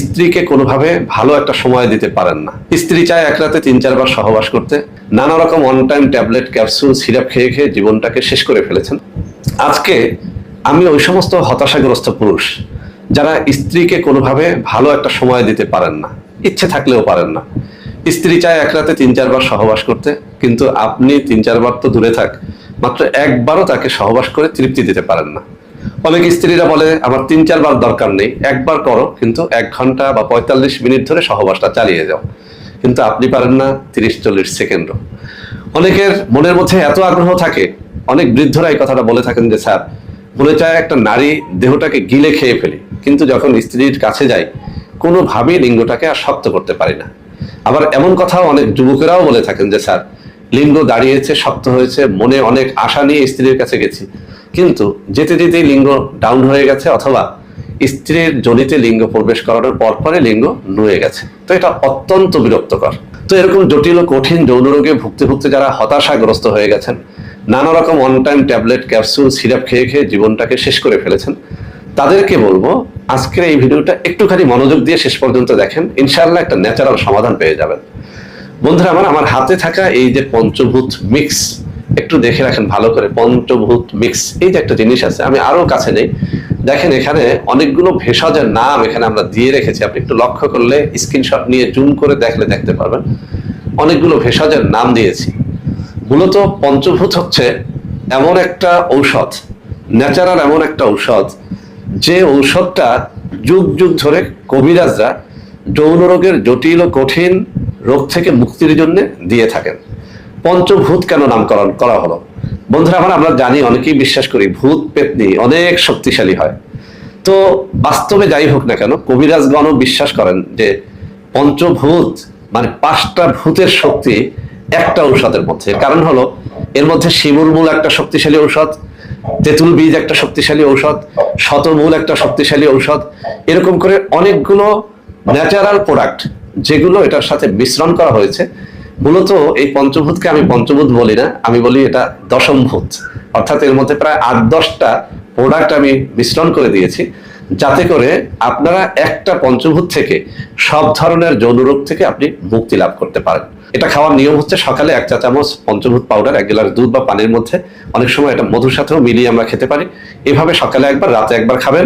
স্ত্রীকে কোনোভাবে ভালো একটা সময় দিতে পারেন না। স্ত্রী চায় এক রাতে ৩-৪ বার সহবাস করতে, নানা রকম on time tablet, capsule, syrup খেয়ে খেয়ে জীবনটাকে শেষ করে ফেলেছেন। আজকে আমি ওই সমস্ত হতাশাগ্রস্ত পুরুষ যারা স্ত্রীকে কোনোভাবে ভালো একটা সময় দিতে পারেন না, ইচ্ছে থাকলেও পারেন না। স্ত্রী চায় এক রাতে ৩-৪ বার সহবাস করতে, কিন্তু আপনি ৩-৪ বার তো দূরে থাক, মাত্র একবারও তাকে সহবাস করে তৃপ্তি দিতে পারেন না। অনেক স্ত্রীরা বলে আমার ৩-৪ বার দরকার নেই, একবার করো, কিন্তু ১ ঘন্টা বা ৪৫ মিনিট ধরে সহবাসটা চালিয়ে যাও। কিন্তু আপনি পারেন না ৩০-৪০ সেকেন্ডও। অনেকের মনের মধ্যে এত আগ্রহ থাকে, অনেক বৃদ্ধরা এই কথাটা বলে থাকেন যে স্যার, মনে চায় একটা নারী দেহটাকে গিলে খেয়ে ফেলি, কিন্তু যখন স্ত্রীর কাছে যাই কোনোভাবেই লিঙ্গটাকে আর শক্ত করতে পারি না। আবার এমন কথাও অনেক যুবকেরাও বলে থাকেন যে স্যার, লিঙ্গ দাঁড়িয়েছে, শক্ত হয়েছে, মনে অনেক আশা নিয়ে স্ত্রীর কাছে গেছি, কিন্তু যেতে যেতেই লিঙ্গ ডাউন হয়ে গেছে, অথবা স্ত্রীর জনিতে লিঙ্গ প্রবেশ করানোর পরে লিঙ্গ নুয়ে গেছে। তো এটা অত্যন্ত বিরক্তকর। তো এরকম জটিল ও কঠিন যৌন রোগে ভুগতে ভুগতে যারা হতাশাগ্রস্ত হয়ে গেছেন, নানা রকম on time tablet, capsule, syrup খেয়ে খেয়ে জীবনটাকে শেষ করে ফেলেছেন, তাদেরকে বলবো আজকের এই ভিডিওটা একটুখানি মনোযোগ দিয়ে শেষ পর্যন্ত দেখেন, ইনশাআল্লাহ একটা ন্যাচারাল সমাধান পেয়ে যাবেন। বন্ধুরা আমার হাতে থাকা এই যে পঞ্চভূত মিক্স, একটু দেখে রাখেন ভালো করে। পঞ্চভূত মিক্স, এই যে একটা জিনিস আছে, আমি আরো কাছে নেই, দেখেন এখানে অনেকগুলো ভেষজের নাম এখানে আমরা দিয়ে রেখেছি। আপনি একটু লক্ষ্য করলে, স্ক্রিনশট নিয়ে জুম করে দেখলে দেখতে পারবেন, অনেকগুলো ভেষজের নাম দিয়েছি। মূলত পঞ্চভূত হচ্ছে এমন একটা ঔষধ, ন্যাচারাল এমন একটা ঔষধ, যে ঔষধটা যুগ যুগ ধরে কবিরাজরা যৌন রোগের জটিল ও কঠিন রোগ থেকে মুক্তির জন্য দিয়ে থাকেন। পঞ্চভূত কেন নামকরণ করা হলো? বন্ধুরা আমরা জানি, অনেকেই বিশ্বাস করি ভূত পেতনি অনেক শক্তিশালী হয়। তো বাস্তবে যাই হোক না কেন, কবিরাজগণও বিশ্বাস করেন যে পঞ্চভূত মানে 5টা ভূতের শক্তি একটা ঔষধের মধ্যে। কারণ হলো, এর মধ্যে শিমুল মূল একটা শক্তিশালী ঔষধ, তেঁতুল বীজ একটা শক্তিশালী ঔষধ, শতমূল একটা শক্তিশালী ঔষধ, এরকম করে অনেকগুলো ন্যাচারাল প্রোডাক্ট যেগুলো এটার সাথে মিশ্রণ করা হয়েছে। মূলত এই পঞ্চভূতকে আমি পঞ্চভূত বলি না, আমি বলি এটা দশমভূত। অর্থাৎ এর মধ্যে প্রায় 8-10টা প্রোডাক্ট আমি মিশ্রণ করে দিয়েছি, যাতে করে আপনারা একটা পঞ্চভূত থেকে সব ধরনের যৌন রোগ থেকে আপনি মুক্তি লাভ করতে পারেন। এটা খাওয়ার নিয়ম হচ্ছে, সকালে 1 চা চামচ পঞ্চভূত পাউডার 1 গ্লাস দুধ বা পানির মধ্যে, অনেক সময় এটা মধুর সাথেও মিলিয়ে আমরা খেতে পারি। এভাবে সকালে একবার, রাতে একবার খাবেন।